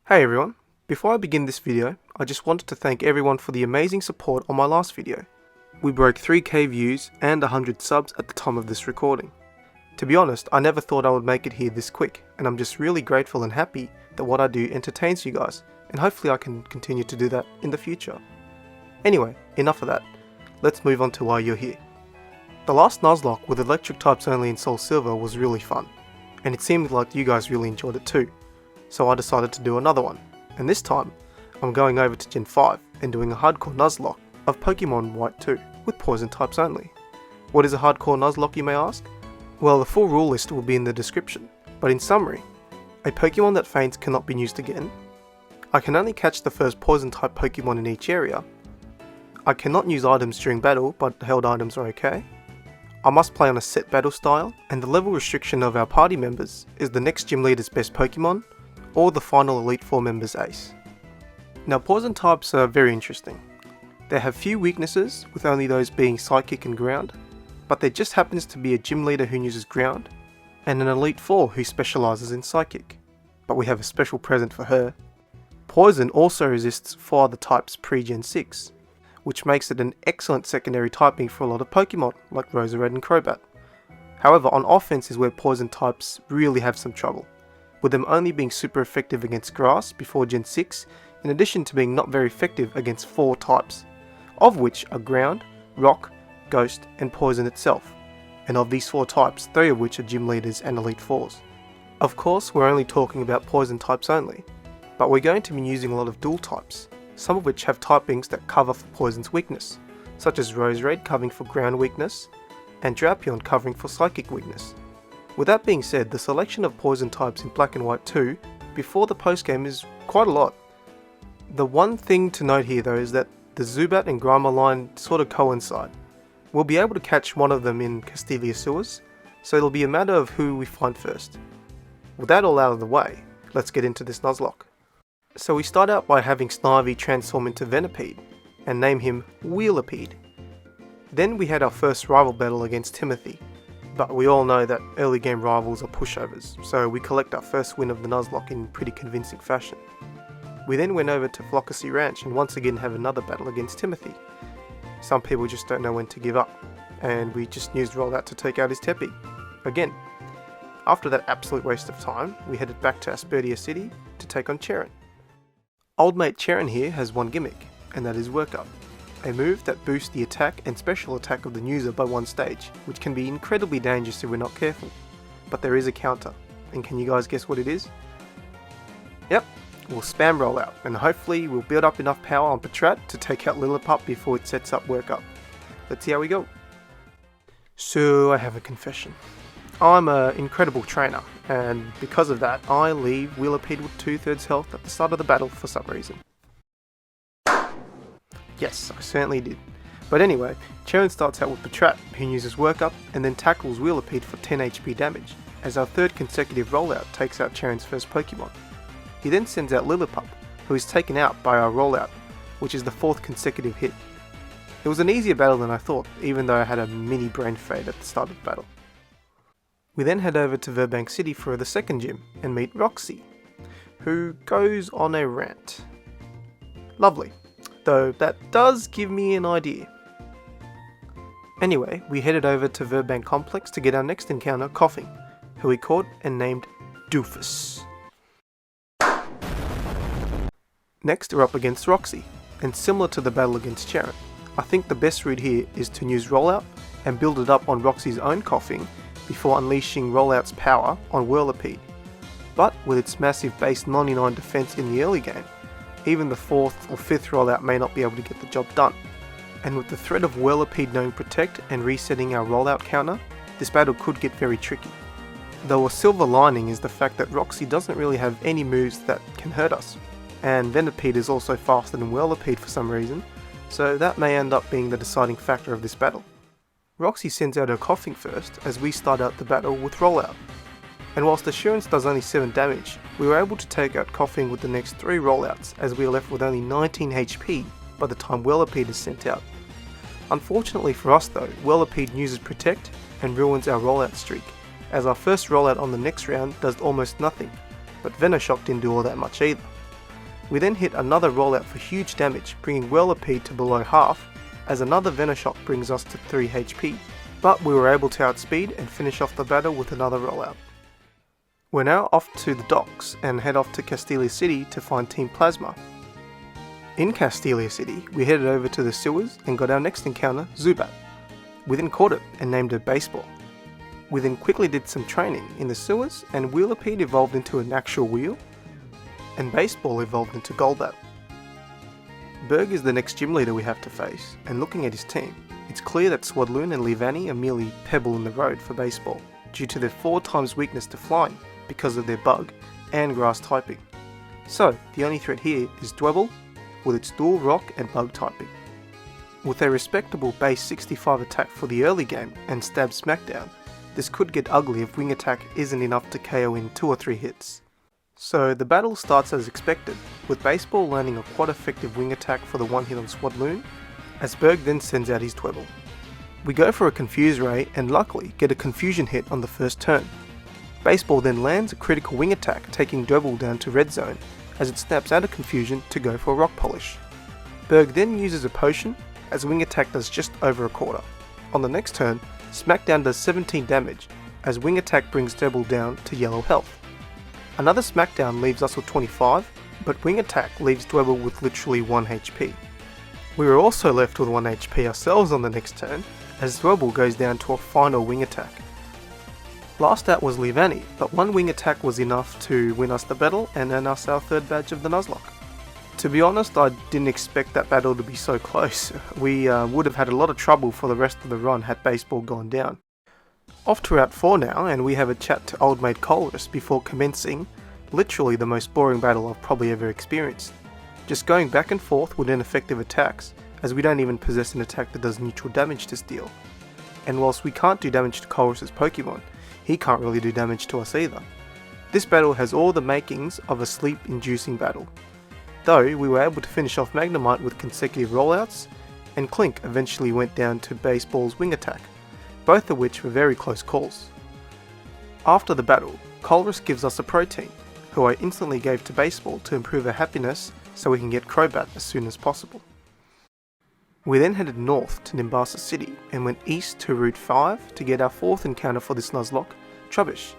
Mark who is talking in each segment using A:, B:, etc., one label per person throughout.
A: Hey everyone, before I begin this video, I just wanted to thank everyone for the amazing support on my last video. We broke 3k views and 100 subs at the time of this recording. To be honest, I never thought I would make it here this quick, and I'm just really grateful and happy that what I do entertains you guys, and hopefully I can continue to do that in the future. Anyway, enough of that, let's move on to why you're here. The last Nuzlocke with electric types only in Soul Silver was really fun, and it seemed like you guys really enjoyed it too. So I decided to do another one, and this time I'm going over to Gen 5 and doing a hardcore Nuzlocke of Pokémon White 2 with poison types only. What is a hardcore Nuzlocke, you may ask? Well, the full rule list will be in the description, but in summary, a Pokémon that faints cannot be used again, I can only catch the first poison type Pokémon in each area, I cannot use items during battle but held items are okay, I must play on a set battle style, and the level restriction of our party members is the next gym leader's best Pokémon or the final Elite Four member's ace. Now poison types are very interesting. They have few weaknesses, with only those being Psychic and Ground, but there just happens to be a gym leader who uses Ground, and an Elite Four who specialises in Psychic, but we have a special present for her. Poison also resists 4 other types pre-Gen 6, which makes it an excellent secondary typing for a lot of Pokemon like Roserade and Crobat. However, on offense is where poison types really have some trouble, with them only being super effective against Grass before Gen 6, in addition to being not very effective against 4 types, of which are Ground, Rock, Ghost and Poison itself, and of these 4 types, 3 of which are Gym Leaders and Elite Fours. Of course, we're only talking about Poison types only, but we're going to be using a lot of dual types, some of which have typings that cover for Poison's weakness, such as Roserade covering for Ground weakness, and Drapion covering for Psychic weakness. With that being said, the selection of poison types in Black and White 2 before the postgame is quite a lot. The one thing to note here though is that the Zubat and Grimer line sort of coincide. We'll be able to catch one of them in Castelia Sewers, so it'll be a matter of who we find first. With that all out of the way, let's get into this Nuzlocke. So we start out by having Snivy transform into Venipede, and name him Wheelipede. Then we had our first rival battle against Timothy, but we all know that early game rivals are pushovers, so we collect our first win of the Nuzlocke in pretty convincing fashion. We then went over to Flockacy Ranch and once again have another battle against Timothy. Some people just don't know when to give up, and we just used Rollout to take out his Tepi. Again. After that absolute waste of time, we headed back to Aspertia City to take on Cheren. Old mate Cheren here has one gimmick, and that is Work Up, a move that boosts the attack and special attack of the user by 1 stage, which can be incredibly dangerous if we're not careful. But there is a counter, and can you guys guess what it is? Yep, we'll spam Rollout, and hopefully we'll build up enough power on Patrat to take out Lillipup before it sets up Work Up. Let's see how we go. So I have a confession. I'm an incredible trainer, and because of that I leave Wheelipede with 2/3 health at the start of the battle for some reason. Yes, I certainly did. But anyway, Cheren starts out with Patrat, who uses Work Up and then tackles Wheelipede for 10 HP damage, as our 3rd consecutive rollout takes out Cheren's first Pokemon. He then sends out Lillipup, who is taken out by our rollout, which is the 4th consecutive hit. It was an easier battle than I thought, even though I had a mini brain fade at the start of the battle. We then head over to Verbank City for the 2nd gym and meet Roxy, who goes on a rant. Lovely. Though that does give me an idea. Anyway, we headed over to Verbank Complex to get our next encounter, Coughing, who we caught and named Doofus. Next we're up against Roxy, and similar to the battle against Cheren, I think the best route here is to use Rollout and build it up on Roxy's own Coughing before unleashing Rollout's power on Whirlipede. But with its massive base 99 defense in the early game, even the 4th or 5th rollout may not be able to get the job done. And with the threat of Whirlipede knowing Protect and resetting our rollout counter, this battle could get very tricky. Though a silver lining is the fact that Roxy doesn't really have any moves that can hurt us, and Venipede is also faster than Whirlipede for some reason, so that may end up being the deciding factor of this battle. Roxy sends out her Coughing first as we start out the battle with Rollout. And whilst Assurance does only 7 damage, we were able to take out Coughing with the next 3 rollouts as we are left with only 19 HP by the time Whirlipede is sent out. Unfortunately for us though, Whirlipede uses Protect and ruins our rollout streak, as our first rollout on the next round does almost nothing, but Venoshock didn't do all that much either. We then hit another rollout for huge damage, bringing Whirlipede to below half, as another Venoshock brings us to 3 HP, but we were able to outspeed and finish off the battle with another rollout. We're now off to the docks and head off to Castelia City to find Team Plasma. In Castelia City, we headed over to the sewers and got our next encounter, Zubat. We then caught it and named it Baseball. We then quickly did some training in the sewers, and Whirlipede evolved into an actual wheel, and Baseball evolved into Golbat. Berg is the next gym leader we have to face, and looking at his team, it's clear that Swadloon and Leavanny are merely pebble in the road for Baseball, due to their 4 times weakness to flying because of their bug and grass typing. So the only threat here is Dwebble with its dual rock and bug typing. With a respectable base 65 attack for the early game and stab smackdown, this could get ugly if wing attack isn't enough to KO in 2 or 3 hits. So the battle starts as expected, with Baseball landing a quite effective wing attack for the one hit on Swadloon, as Berg then sends out his Dwebble. We go for a Confuse Ray and luckily get a confusion hit on the first turn. Baseball then lands a critical wing attack, taking Dwebble down to red zone as it snaps out of confusion to go for a rock polish. Berg then uses a potion as wing attack does just over a quarter. On the next turn, Smackdown does 17 damage as wing attack brings Dwebble down to yellow health. Another Smackdown leaves us with 25, but wing attack leaves Dwebble with literally 1 HP. We were also left with 1 HP ourselves on the next turn, as Dwebble goes down to a final wing attack. Last out was Leavanny, but 1 wing attack was enough to win us the battle and earn us our 3rd badge of the Nuzlocke. To be honest, I didn't expect that battle to be so close. We would have had a lot of trouble for the rest of the run had Baseball gone down. Off to Route 4 now, and we have a chat to Old Mate Colress before commencing literally the most boring battle I've probably ever experienced. Just going back and forth with ineffective attacks, as we don't even possess an attack that does neutral damage to steel. And whilst we can't do damage to Colress's Pokemon, he can't really do damage to us either. This battle has all the makings of a sleep-inducing battle. Though we were able to finish off Magnemite with consecutive rollouts, and Clink eventually went down to Baseball's wing attack, both of which were very close calls. After the battle, Colress gives us a protein, who I instantly gave to Baseball to improve her happiness so we can get Crobat as soon as possible. We then headed north to Nimbasa City and went east to Route 5 to get our 4th encounter for this Nuzlocke, Trubbish.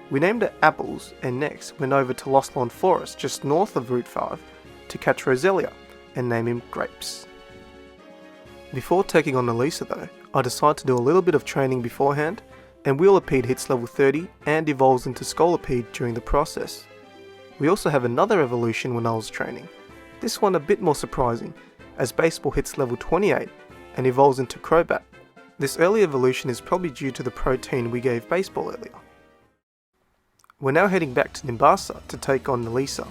A: We named it Apples and next went over to Lost Lawn Forest just north of Route 5 to catch Roselia and name him Grapes. Before taking on Elisa though, I decided to do a little bit of training beforehand, and Whirlipede hits level 30 and evolves into Scolipede during the process. We also have another evolution when I was training, this one a bit more surprising, as Baseball hits level 28 and evolves into Crobat. This early evolution is probably due to the protein we gave Baseball earlier. We're now heading back to Nimbasa to take on Elisa.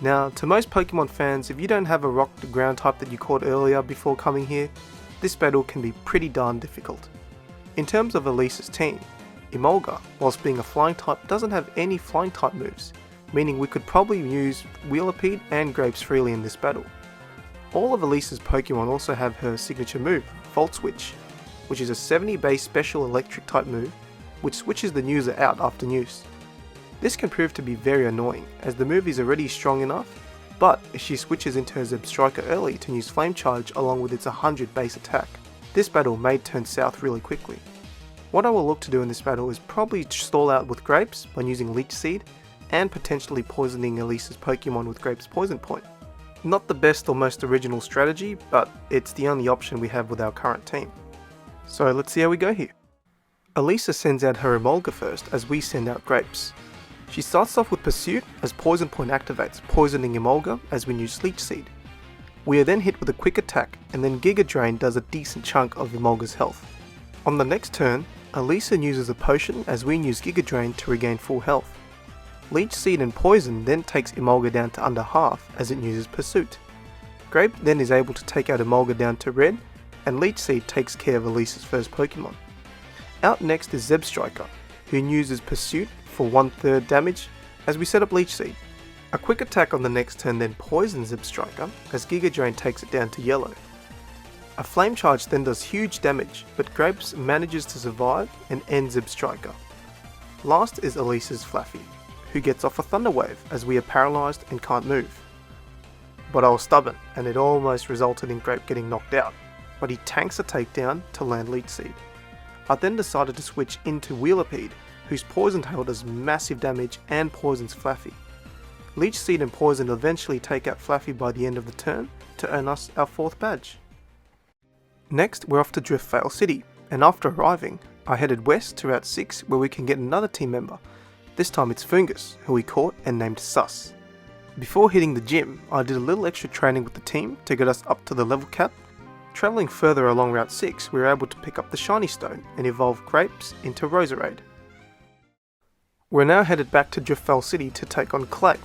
A: Now, to most Pokemon fans, if you don't have a rock to ground type that you caught earlier before coming here, this battle can be pretty darn difficult. In terms of Elisa's team, Emolga, whilst being a flying type, doesn't have any flying type moves, meaning we could probably use Whirlipede and Grapes freely in this battle. All of Elisa's Pokemon also have her signature move, Volt Switch, which is a 70 base special electric type move, which switches the user out after use. This can prove to be very annoying, as the move is already strong enough, but if she switches into her Zebstrika early to use Flame Charge along with its 100 base attack, this battle may turn south really quickly. What I will look to do in this battle is probably stall out with Grapes by using Leech Seed, and potentially poisoning Elisa's Pokemon with Grapes Poison Point. Not the best or most original strategy, but it's the only option we have with our current team. So let's see how we go here. Elisa sends out her Emolga first as we send out Grapes. She starts off with Pursuit as Poison Point activates, poisoning Emolga as we use Leech Seed. We are then hit with a quick attack, and then Giga Drain does a decent chunk of Emolga's health. On the next turn, Elisa uses a potion as we use Giga Drain to regain full health. Leech Seed and Poison then takes Emolga down to under half as it uses Pursuit. Grape then is able to take out Emolga down to red, and Leech Seed takes care of Elisa's first Pokemon. Out next is Zebstrika, who uses Pursuit for 1/3 damage as we set up Leech Seed. A quick attack on the next turn then poisons Zebstrika as Giga Drain takes it down to yellow. A Flame Charge then does huge damage, but Grapes manages to survive and end Zebstrika. Last is Elisa's Flaffy, who gets off a Thunder Wave as we are paralysed and can't move. but I was stubborn and it almost resulted in Grape getting knocked out, but he tanks a takedown to land Leech Seed. I then decided to switch into Wheelipede, whose Poison Tail does massive damage and poisons Flaffy. Leech Seed and Poison eventually take out Flaffy by the end of the turn to earn us our 4th badge. Next, we're off to Driftvale City, and after arriving, I headed west to Route 6 where we can get another team member. This time it's Fungus, who we caught and named Sus. Before hitting the gym, I did a little extra training with the team to get us up to the level cap. Travelling further along Route 6, we were able to pick up the Shiny Stone and evolve Grapes into Roserade. We're now headed back to Driftvale City to take on Clay.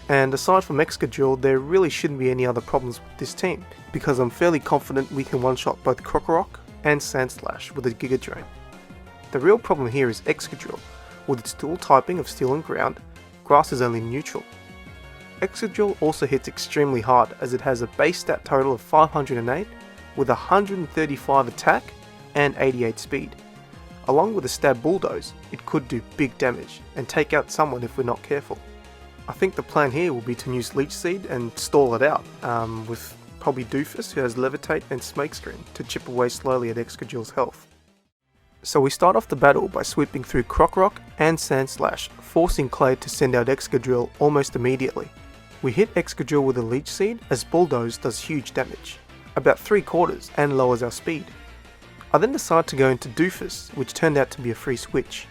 A: And aside from Excadrill, there really shouldn't be any other problems with this team, because I'm fairly confident we can one-shot both Krokorok and Sandslash with a Giga Drain. The real problem here is Excadrill. With its dual typing of Steel and Ground, Grass is only neutral. Excadrill also hits extremely hard as it has a base stat total of 508 with 135 attack and 88 speed. Along with a Stab Bulldoze, it could do big damage and take out someone if we're not careful. I think the plan here will be to use Leech Seed and stall it out, with probably Doofus, who has Levitate and Smokescreen, to chip away slowly at Excadrill's health. So we start off the battle by sweeping through Krokorok and Sandslash, forcing Clay to send out Excadrill almost immediately. We hit Excadrill with a Leech Seed as Bulldoze does huge damage, about 3/4, and lowers our speed. I then decide to go into Doofus, which turned out to be a free switch.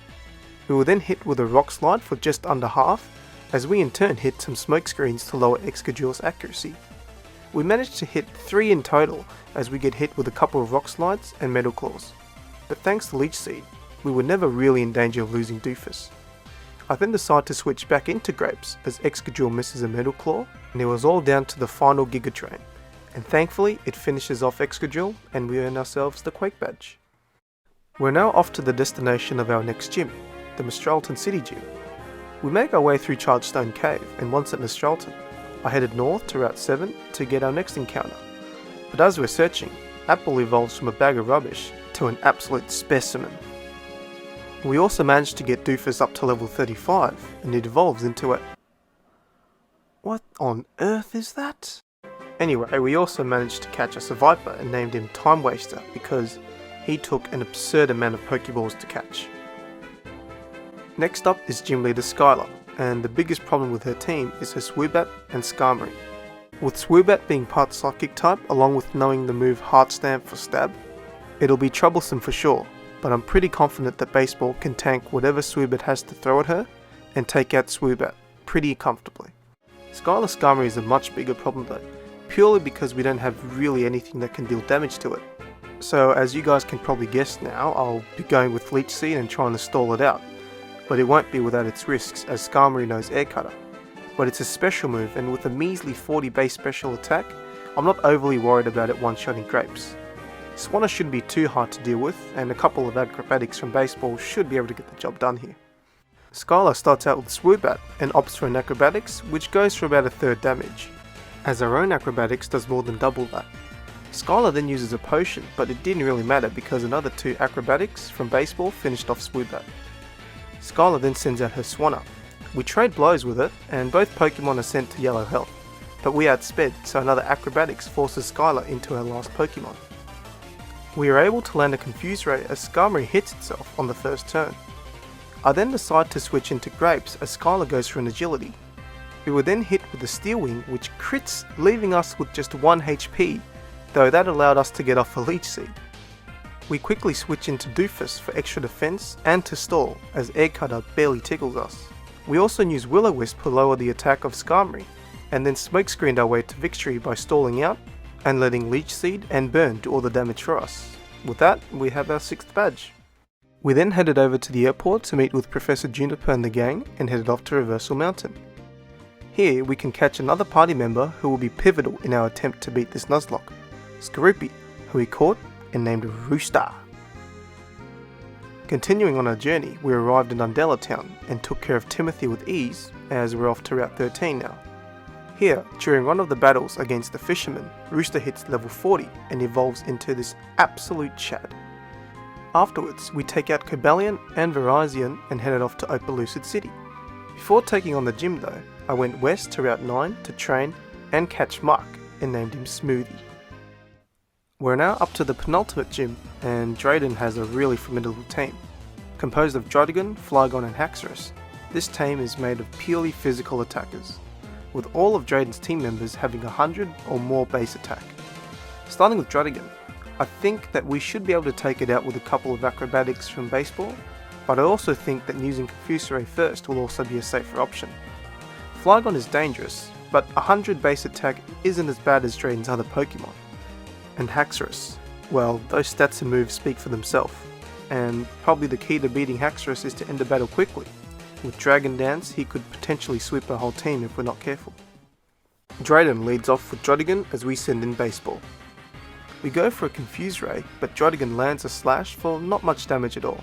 A: We were then hit with a Rock Slide for just under half, as we in turn hit some Smokescreens to lower Excadrill's accuracy. We managed to hit 3 in total as we get hit with a couple of Rock Slides and Metal Claws, but thanks to Leech Seed, we were never really in danger of losing Doofus. I then decide to switch back into Grapes as Excadrill misses a Metal Claw, and it was all down to the final Giga Drain, and thankfully it finishes off Excadrill and we earn ourselves the Quake Badge. We're now off to the destination of our next gym, the Mistralton City Gym. We make our way through Chargestone Cave, and once at Mistralton, I headed north to Route 7 to get our next encounter. But as we're searching, Apple evolves from a bag of rubbish to an absolute specimen. We also managed to get Doofus up to level 35, and it evolves into a... What on earth is that? Anyway, we also managed to catch us a Viper and named him Time Waster because he took an absurd amount of Pokeballs to catch. Next up is Gym Leader Skylar, and the biggest problem with her team is her Swoobat and Skarmory. With Swoobat being part Psychic type along with knowing the move Heart Stamp for Stab, it'll be troublesome for sure, but I'm pretty confident that Baseball can tank whatever Swoobat has to throw at her and take out Swoobat pretty comfortably. Skylar Skarmory is a much bigger problem though, purely because we don't have really anything that can deal damage to it. So as you guys can probably guess now, I'll be going with Leech Seed and trying to stall it out. But it won't be without its risks as Skarmory knows Air Cutter. But it's a special move, and with a measly 40 base special attack, I'm not overly worried about it one-shotting Grapes. Swanna shouldn't be too hard to deal with, and a couple of acrobatics from Baseball should be able to get the job done here. Skylar starts out with Swoobat and opts for an acrobatics, which goes for about 1/3 damage, as our own acrobatics does more than double that. Skylar then uses a potion, but it didn't really matter because another 2 acrobatics from Baseball finished off Swoobat. Skylar then sends out her Swanna. We trade blows with it, and both Pokemon are sent to yellow health, but we outsped, so another acrobatics forces Skylar into her last Pokemon. We are able to land a Confuse Ray as Skarmory hits itself on the first turn. I then decide to switch into Grapes as Skylar goes for an Agility. We were then hit with a Steel Wing which crits, leaving us with just 1 HP, though that allowed us to get off a Leech Seed. We quickly switch into Doofus for extra defense and to stall, as Air Cutter barely tickles us. We also use Will-O-Wisp to lower the attack of Skarmory, and then smokescreened our way to victory by stalling out and letting Leech Seed and Burn do all the damage for us. With that, we have our 6th badge. We then headed over to the airport to meet with Professor Juniper and the gang and headed off to Reversal Mountain. Here we can catch another party member who will be pivotal in our attempt to beat this Nuzlocke, Skorupi, who we caught and named Rooster. Continuing on our journey, we arrived in Undella Town and took care of Timothy with ease as we're off to Route 13 now. Here, during one of the battles against the fisherman, Rooster hits level 40 and evolves into this absolute Chad. Afterwards, we take out Cobalion and Virizion and headed off to Opelucid City. Before taking on the gym though, I went west to Route 9 to train and catch Mark and named him Smoothie. We're now up to the penultimate gym, and Drayden has a really formidable team. Composed of Druddigon, Flygon and Haxorus, this team is made of purely physical attackers, with all of Drayden's team members having 100 or more base attack. Starting with Druddigon, I think that we should be able to take it out with a couple of acrobatics from baseball, but I also think that using Confuse Ray first will also be a safer option. Flygon is dangerous, but 100 base attack isn't as bad as Drayden's other Pokemon. And Haxorus, well, those stats and moves speak for themselves, and probably the key to beating Haxorus is to end the battle quickly. With Dragon Dance, he could potentially sweep our whole team if we're not careful. Drayden leads off with Druddigon as we send in Baseball. We go for a Confuse Ray, but Druddigon lands a Slash for not much damage at all.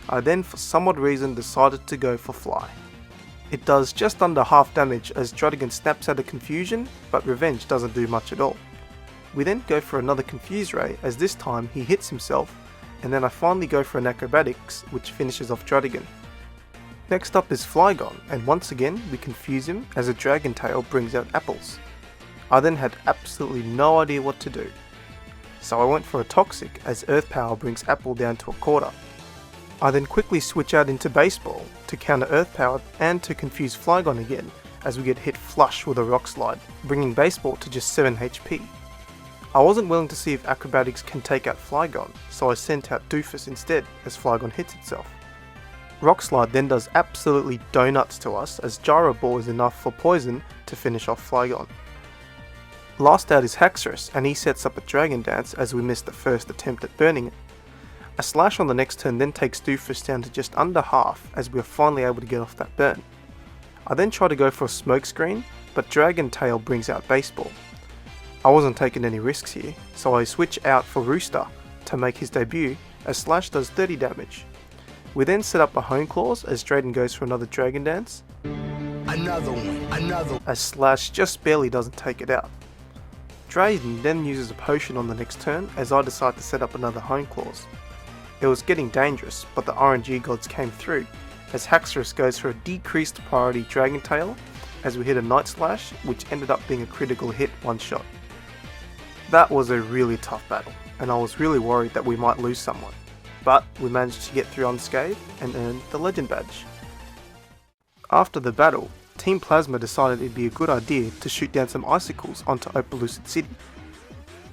A: I then for some odd reason decided to go for Fly. It does just under half damage as Druddigon snaps out of Confusion, but Revenge doesn't do much at all. We then go for another Confuse Ray as this time he hits himself, and then I finally go for an Acrobatics which finishes off Druddigon. Next up is Flygon, and once again we confuse him as a Dragon Tail brings out Apples. I then had absolutely no idea what to do, so I went for a Toxic as Earth Power brings Apple down to a quarter. I then quickly switch out into Baseball to counter Earth Power and to confuse Flygon again as we get hit flush with a Rock Slide, bringing Baseball to just 7 HP. I wasn't willing to see if Acrobatics can take out Flygon, so I sent out Doofus instead as Flygon hits itself. Rock Slide then does absolutely donuts to us as Gyro Ball is enough for Poison to finish off Flygon. Last out is Haxorus and he sets up a Dragon Dance as we miss the first attempt at burning it. A Slash on the next turn then takes Doofus down to just under half as we are finally able to get off that burn. I then try to go for a Smokescreen, but Dragon Tail brings out Baseball. I wasn't taking any risks here, so I switch out for Rooster to make his debut as Slash does 30 damage. We then set up a Hone Claws as Drayden goes for another Dragon Dance. Another one. As Slash just barely doesn't take it out. Drayden then uses a potion on the next turn as I decide to set up another Hone Claws. It was getting dangerous, but the RNG gods came through as Haxorus goes for a decreased priority Dragon Tail as we hit a Night Slash which ended up being a critical hit one shot. That was a really tough battle and I was really worried that we might lose someone, but we managed to get through unscathed and earned the Legend Badge. After the battle, Team Plasma decided it'd be a good idea to shoot down some icicles onto Opelucid City.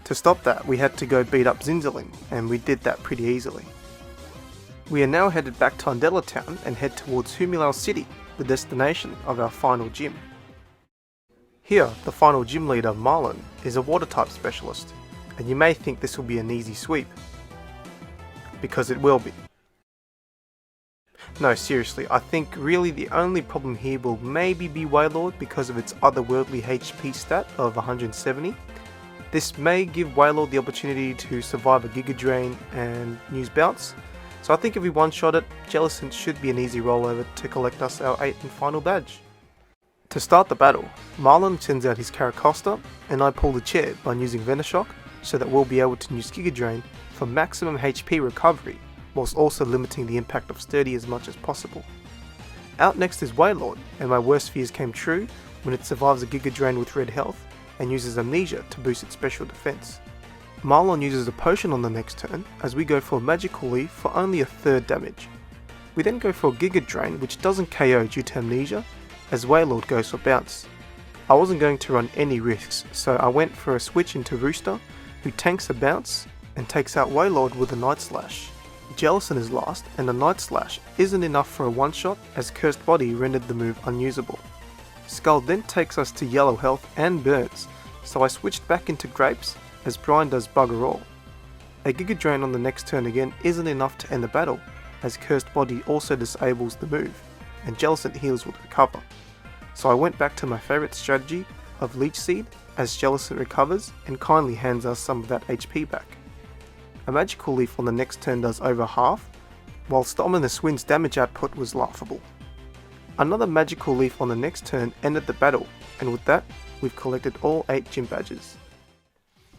A: To stop that, we had to go beat up Zinzalin, and we did that pretty easily. We are now headed back to Undella Town and head towards Humilal City, the destination of our final gym. Here, the final gym leader, Marlon, is a water type specialist, and you may think this will be an easy sweep. Because it will be. No, seriously, I think really the only problem here will maybe be Wailord because of its otherworldly HP stat of 170. This may give Wailord the opportunity to survive a Giga Drain and use Bounce, so I think if we one-shot it, Jellicent should be an easy rollover to collect us our 8th and final badge. To start the battle, Marlon sends out his Caracosta, and I pull the chair by using Venoshock so that we'll be able to use Giga Drain for maximum HP recovery, whilst also limiting the impact of Sturdy as much as possible. Out next is Wailord, and my worst fears came true when it survives a Giga Drain with red health and uses Amnesia to boost its special defense. Marlon uses a potion on the next turn as we go for a Magical Leaf for only a third damage. We then go for a Giga Drain which doesn't KO due to Amnesia as Wailord goes for Bounce. I wasn't going to run any risks, so I went for a switch into Rooster who tanks a Bounce and takes out Wailord with a Night Slash. Jellicent is last, and the Night Slash isn't enough for a one-shot as Cursed Body rendered the move unusable. Skull then takes us to yellow health and burns, so I switched back into Grapes as Brian does bugger all. A Giga Drain on the next turn again isn't enough to end the battle, as Cursed Body also disables the move, and Jellicent heals with Recover. So I went back to my favourite strategy of Leech Seed as Jellicent recovers and kindly hands us some of that HP back. A Magical Leaf on the next turn does over half, whilst the Ominous Wind's damage output was laughable. Another Magical Leaf on the next turn ended the battle, and with that, we've collected all 8 gym badges.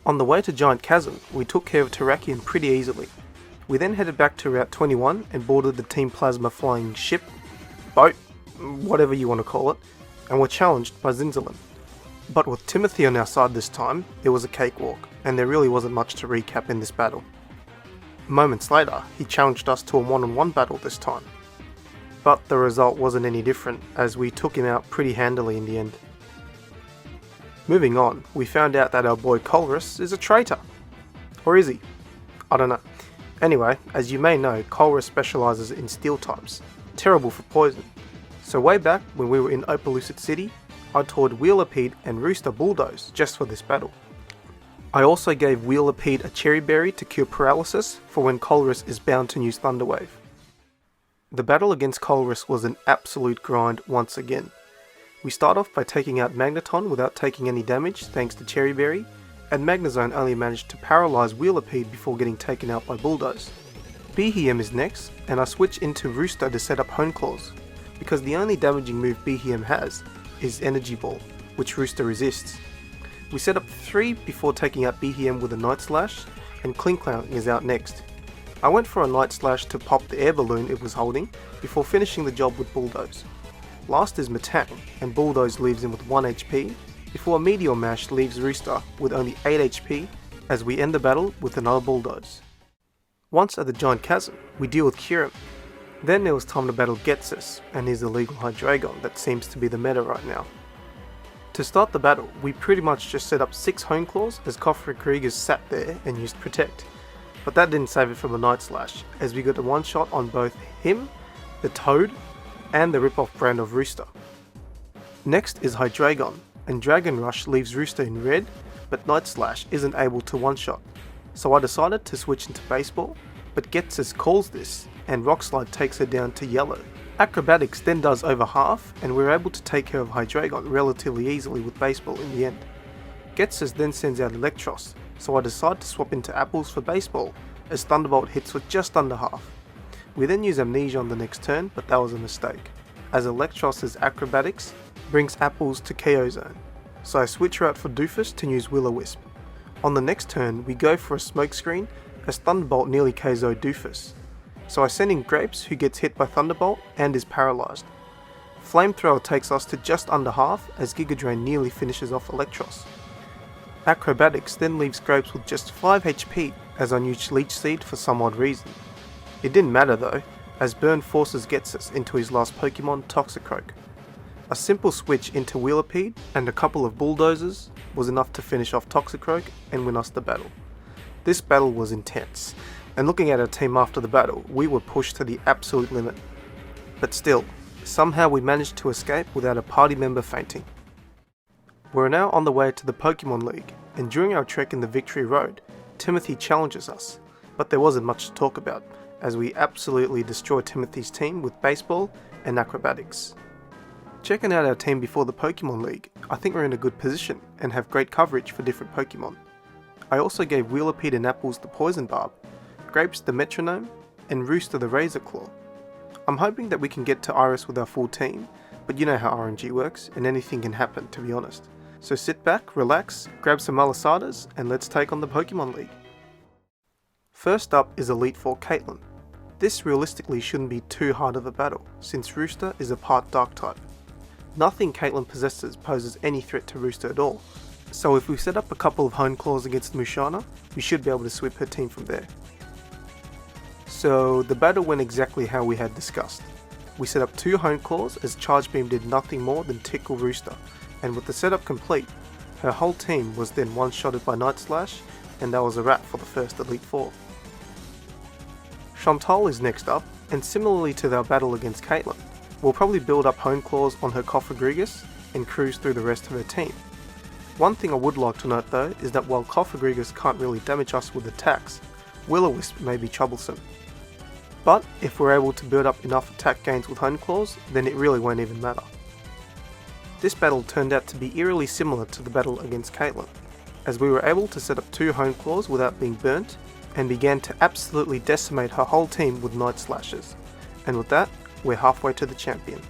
A: On the way to Giant Chasm, we took care of Terrakion pretty easily. We then headed back to Route 21 and boarded the Team Plasma flying ship, boat, whatever you want to call it, and were challenged by Zinzalin. But with Timothy on our side this time, it was a cakewalk, and there really wasn't much to recap in this battle. Moments later, he challenged us to a one-on-one battle this time. But the result wasn't any different, as we took him out pretty handily in the end. Moving on, we found out that our boy Colress is a traitor. Or is he? I don't know. Anyway, as you may know, Colress specialises in steel types, terrible for poison. So way back when we were in Opalucid City, I toured Wheelipede and Rooster Bulldoze just for this battle. I also gave Wheelipede a cherry berry to cure paralysis for when Colress is bound to use Thunderwave. The battle against Colress was an absolute grind once again. We start off by taking out Magneton without taking any damage thanks to cherry berry, and Magnezone only managed to paralyze Wheelipede before getting taken out by Bulldoze. Behem is next, and I switch into Rooster to set up Hone Claws, because the only damaging move Behem has is Energy Ball, which Rooster resists. We set up 3 before taking out Behem with a Night Slash, and Klinklang is out next. I went for a Night Slash to pop the air balloon it was holding, before finishing the job with Bulldoze. Last is Metang, and Bulldoze leaves him with 1 HP, before a Meteor Mash leaves Rooster with only 8 HP, as we end the battle with another Bulldoze. Once at the Giant Chasm, we deal with Kyurem. Then it was time to battle Ghetsis and his illegal Hydreigon that seems to be the meta right now. To start the battle, we pretty much just set up 6 Hone Claws as Krieger sat there and used Protect. But that didn't save it from a Night Slash, as we got a one-shot on both him, the Toad, and the rip-off brand of Rooster. Next is Hydreigon, and Dragon Rush leaves Rooster in red, but Night Slash isn't able to one-shot. So I decided to switch into Baseball, but Ghetsis calls this, and Rock Slide takes her down to yellow. Acrobatics then does over half, and we're able to take care of Hydreigon relatively easily with Baseball in the end. Ghetsis then sends out Electros, so I decide to swap into Apples for Baseball, as Thunderbolt hits with just under half. We then use Amnesia on the next turn, but that was a mistake, as Electros' Acrobatics brings Apples to KO zone, so I switch her out for Doofus to use Will-O-Wisp. On the next turn, we go for a Smokescreen, as Thunderbolt nearly KO'd Doofus. So I send in Grapes, who gets hit by Thunderbolt and is paralysed. Flamethrower takes us to just under half, as Giga Drain nearly finishes off Electros. Acrobatics then leaves Grapes with just 5 HP, as I used Leech Seed for some odd reason. It didn't matter though, as Burn forces Ghetsis into his last Pokemon, Toxicroak. A simple switch into Wheelipede and a couple of Bulldozers was enough to finish off Toxicroak and win us the battle. This battle was intense, and looking at our team after the battle, we were pushed to the absolute limit. But still, somehow we managed to escape without a party member fainting. We're now on the way to the Pokemon League, and during our trek in the Victory Road, Timothy challenges us, but there wasn't much to talk about, as we absolutely destroy Timothy's team with Baseball and Acrobatics. Checking out our team before the Pokemon League, I think we're in a good position and have great coverage for different Pokemon. I also gave Wheelipede and Apples the Poison Barb, Grapes the Metronome, and Rooster the Razor Claw. I'm hoping that we can get to Iris with our full team, but you know how RNG works, and anything can happen, to be honest. So sit back, relax, grab some malasadas, and let's take on the Pokemon League. First up is Elite Four Caitlyn. This realistically shouldn't be too hard of a battle, since Rooster is a part Dark type. Nothing Caitlyn possesses poses any threat to Rooster at all, so if we set up a couple of Hone Claws against Musharna, we should be able to sweep her team from there. So the battle went exactly how we had discussed. We set up 2 Hone Claws as Charge Beam did nothing more than tickle Rooster, and with the setup complete, her whole team was then one-shotted by Night Slash, and that was a wrap for the first Elite Four. Chantal is next up, and similarly to our battle against Caitlyn, we'll probably build up Hone Claws on her Cofagrigus and cruise through the rest of her team. One thing I would like to note though is that while Cofagrigus can't really damage us with attacks, Will-O-Wisp may be troublesome. But if we're able to build up enough attack gains with Hone Claws, then it really won't even matter. This battle turned out to be eerily similar to the battle against Caitlyn, as we were able to set up 2 Hone Claws without being burnt, and began to absolutely decimate her whole team with Night Slashes, and with that, we're halfway to the champion.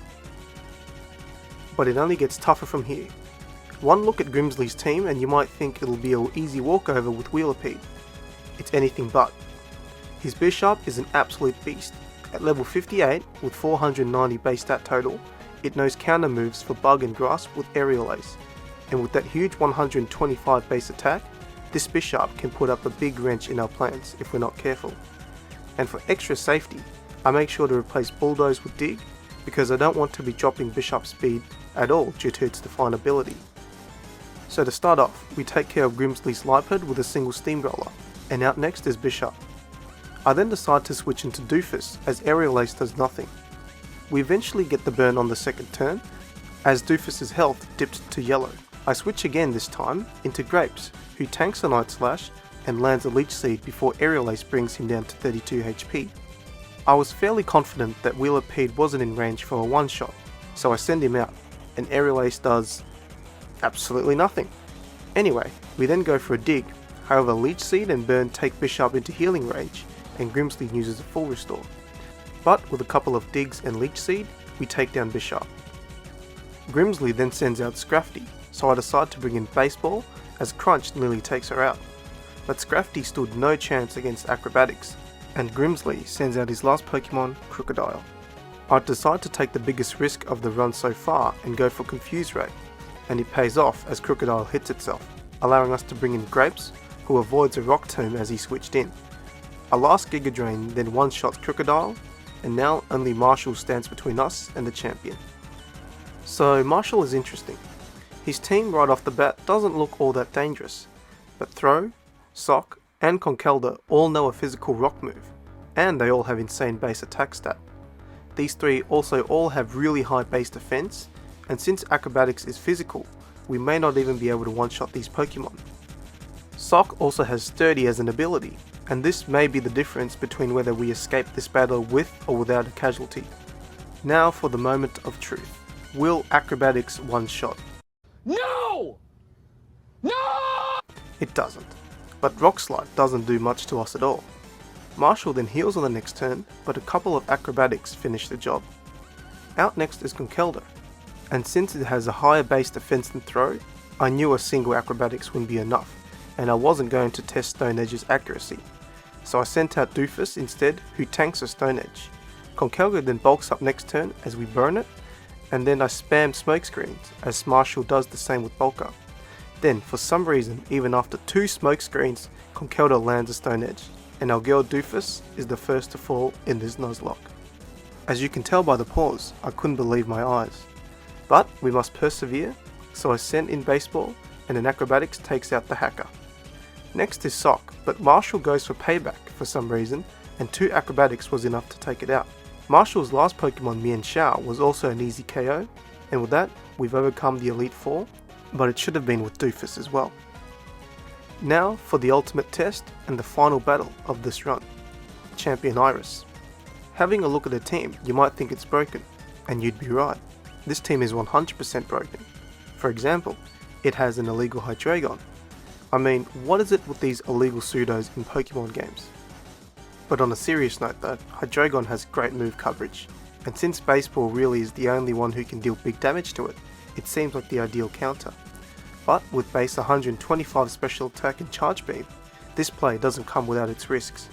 A: But it only gets tougher from here. One look at Grimsley's team and you might think it'll be an easy walkover with Wheelipede. It's anything but. His Bisharp is an absolute beast. At level 58 with 490 base stat total, it knows counter moves for Bug and Grass with Aerial Ace. and with that huge 125 base attack, this Bishop can put up a big wrench in our plans if we're not careful. And for extra safety, I make sure to replace Bulldoze with Dig, because I don't want to be dropping Bishop speed at all due to its defined ability. So to start off, we take care of Grimsley's Lipard with a single Steamroller, and out next is Bishop. I then decide to switch into Doofus as Aerial Ace does nothing. We eventually get the burn on the second turn, as Doofus's health dipped to yellow. I switch again this time into Grapes, who tanks a Night Slash and lands a Leech Seed before Aerial Ace brings him down to 32 HP. I was fairly confident that Wheelipede wasn't in range for a one-shot, so I send him out, and Aerial Ace does absolutely nothing. Anyway, we then go for a Dig, however Leech Seed and Burn take Bishop into healing range, and Grimsley uses a full restore. But with a couple of Digs and Leech Seed, we take down Bishop. Grimsley then sends out Scrafty, so I decide to bring in Baseball as Crunch nearly takes her out. But Scrafty stood no chance against Acrobatics, and Grimsley sends out his last Pokemon, Crocodile. I decide to take the biggest risk of the run so far and go for Confuse Ray, and it pays off as Crocodile hits itself, allowing us to bring in Grapes, who avoids a Rock Tomb as he switched in. A last Giga Drain then one-shots Crocodile, and now only Marshall stands between us and the champion. So Marshall is interesting. His team right off the bat doesn't look all that dangerous, but Throw, Sock, and Conkeldurr all know a physical rock move, and they all have insane base attack stat. These three also all have really high base defense, and since Acrobatics is physical, we may not even be able to one-shot these Pokemon. Sock also has Sturdy as an ability, and this may be the difference between whether we escape this battle with or without a casualty. Now for the moment of truth. Will Acrobatics one-shot?
B: No! No!
A: It doesn't, but Rock Slide doesn't do much to us at all. Marshall then heals on the next turn, but a couple of Acrobatics finish the job. Out next is Conkeldurr, and since it has a higher base defense than Throw, I knew a single Acrobatics wouldn't be enough, and I wasn't going to test Stone Edge's accuracy. So I sent out Doofus instead, who tanks a Stone Edge. Conkeldurr then bulks up next turn as we burn it, and then I spam Smokescreens, as Marshall does the same with Bulk Up. Then, for some reason, even after 2 Smokescreens, Conkeldurr lands a Stone Edge, and our girl Doofus is the first to fall in this Nuzlocke. As you can tell by the pause, I couldn't believe my eyes. But we must persevere, so I sent in Baseball, and an Acrobatics takes out the hacker. Next is Sock, but Marshall goes for Payback for some reason, and 2 Acrobatics was enough to take it out. Marshall's last Pokemon, Mienshao, was also an easy KO, and with that, we've overcome the Elite Four, but it should have been with Doofus as well. Now for the ultimate test and the final battle of this run, Champion Iris. Having a look at the team, you might think it's broken, and you'd be right. This team is 100% broken. For example, it has an illegal Hydreigon. I mean, what is it with these illegal pseudos in Pokemon games? But on a serious note though, Hydreigon has great move coverage, and since Baseball really is the only one who can deal big damage to it, it seems like the ideal counter. But with base 125 special attack and charge beam, this play doesn't come without its risks.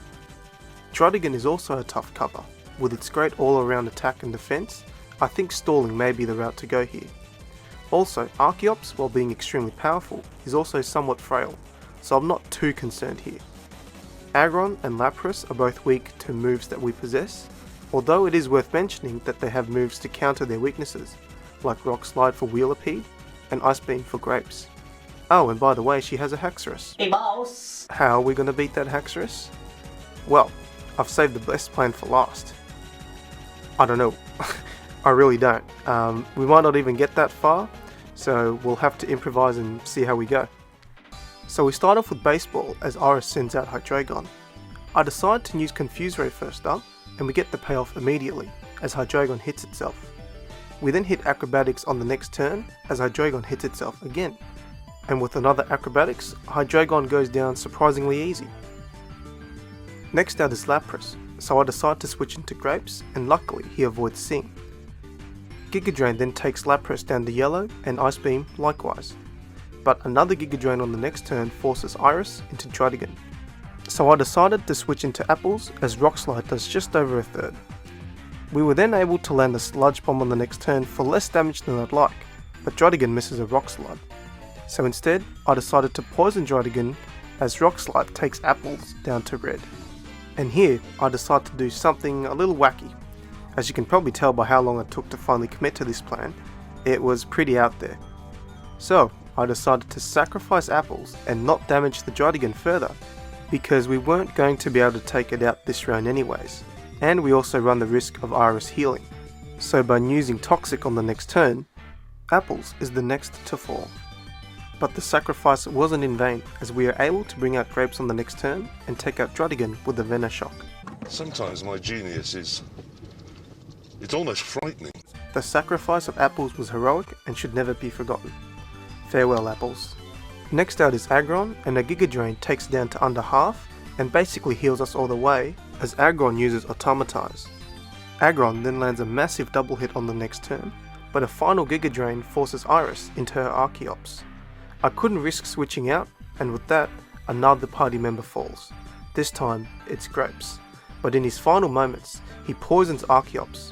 A: Druddigon is also a tough cover. With its great all-around attack and defense, I think stalling may be the route to go here. Also, Archeops, while being extremely powerful, is also somewhat frail, so I'm not too concerned here. Aggron and Lapras are both weak to moves that we possess, although it is worth mentioning that they have moves to counter their weaknesses, like Rock Slide for Wheelipede and Ice Beam for Grapes. Oh, and by the way, she has a Haxorus.
B: Hey boss!
A: How are we going to beat that Haxorus? Well, I've saved the best plan for last. I don't know. I really don't. We might not even get that far, so we'll have to improvise and see how we go. So we start off with Baseball as Iris sends out Hydreigon. I decide to use Confuse Ray first up, and we get the payoff immediately, as Hydreigon hits itself. We then hit Acrobatics on the next turn, as Hydreigon hits itself again. And with another Acrobatics, Hydreigon goes down surprisingly easy. Next out is Lapras, so I decide to switch into Grapes, and luckily he avoids Sing. Giga Drain then takes Lapras down to yellow, and Ice Beam likewise. But another Giga Drain on the next turn forces Iris into Druddigon. So I decided to switch into Apples, as Rock Slide does just over a third. We were then able to land a Sludge Bomb on the next turn for less damage than I'd like, but Druddigon misses a Rock Slide. So instead, I decided to poison Drydegen as Rock Slide takes apples down to red. And here, I decided to do something a little wacky. As you can probably tell by how long it took to finally commit to this plan, it was pretty out there. So, I decided to sacrifice apples and not damage the Drydegen further, because we weren't going to be able to take it out this round anyways, and we also run the risk of Iris healing. So by using Toxic on the next turn, Apples is the next to fall. But the sacrifice wasn't in vain, as we are able to bring out Grapes on the next turn and take out Drydegen with the Venoshock.
C: Sometimes my genius it's almost frightening.
A: The sacrifice of Apples was heroic and should never be forgotten. Farewell, Apples. Next out is Aggron, and a Giga Drain takes down to under half and basically heals us all the way, as Aggron uses Automatize. Aggron then lands a massive double hit on the next turn, but a final Giga Drain forces Iris into her Archeops. I couldn't risk switching out, and with that, another party member falls. This time, it's Grapes, but in his final moments, he poisons Archeops.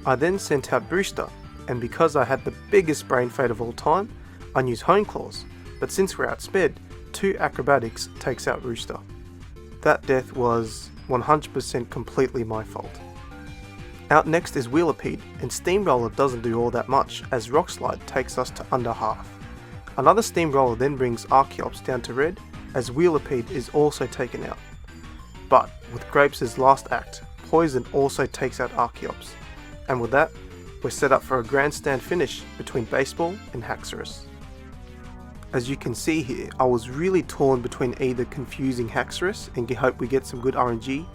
A: I then sent out Brewster, and because I had the biggest brain fade of all time, I used Hone Claws, but since we're outsped, 2 Acrobatics takes out Rooster. That death was 100% completely my fault. Out next is Wheelipede, and Steamroller doesn't do all that much, as Rock Slide takes us to under half. Another Steamroller then brings Archeops down to red, as Wheelipede is also taken out. But with Grapes' last act, Poison also takes out Archeops, and with that, we're set up for a grandstand finish between Baseball and Haxorus. As you can see here, I was really torn between either confusing Haxorus and hope we get some good RNG,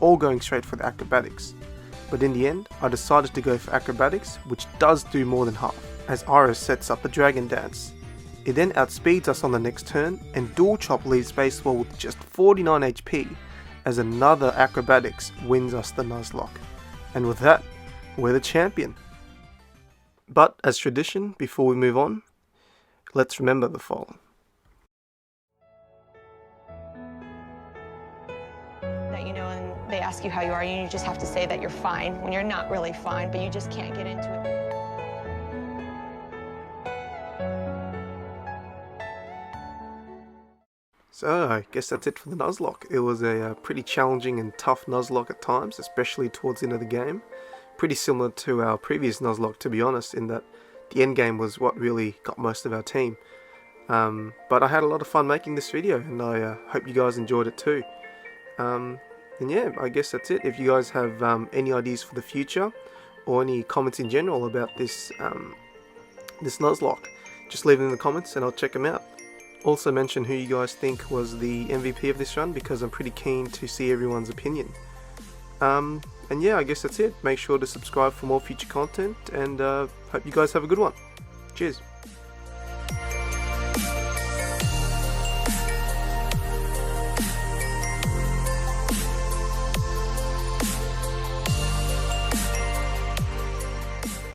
A: or going straight for the Acrobatics. But in the end, I decided to go for Acrobatics, which does do more than half, as Iris sets up a Dragon Dance. It then outspeeds us on the next turn, and Dual Chop leaves Baseball with just 49 HP, as another Acrobatics wins us the Nuzlocke. And with that, we're the champion. But as tradition, before we move on, let's remember the following.
D: That you know, and they ask you how you are, and you just have to say that you're fine when you're not really fine, but you just can't get into it.
A: So I guess that's it for the Nuzlocke. It was a pretty challenging and tough Nuzlocke at times, especially towards the end of the game. Pretty similar to our previous Nuzlocke, to be honest, in that the end game was what really got most of our team. But I had a lot of fun making this video, and I hope you guys enjoyed it too. And yeah, I guess that's it. If you guys have any ideas for the future, or any comments in general about this this Nuzlocke, just leave them in the comments and I'll check them out. Also mention who you guys think was the MVP of this run, because I'm pretty keen to see everyone's opinion. And yeah, I guess that's it. Make sure to subscribe for more future content, and hope you guys have a good one. Cheers.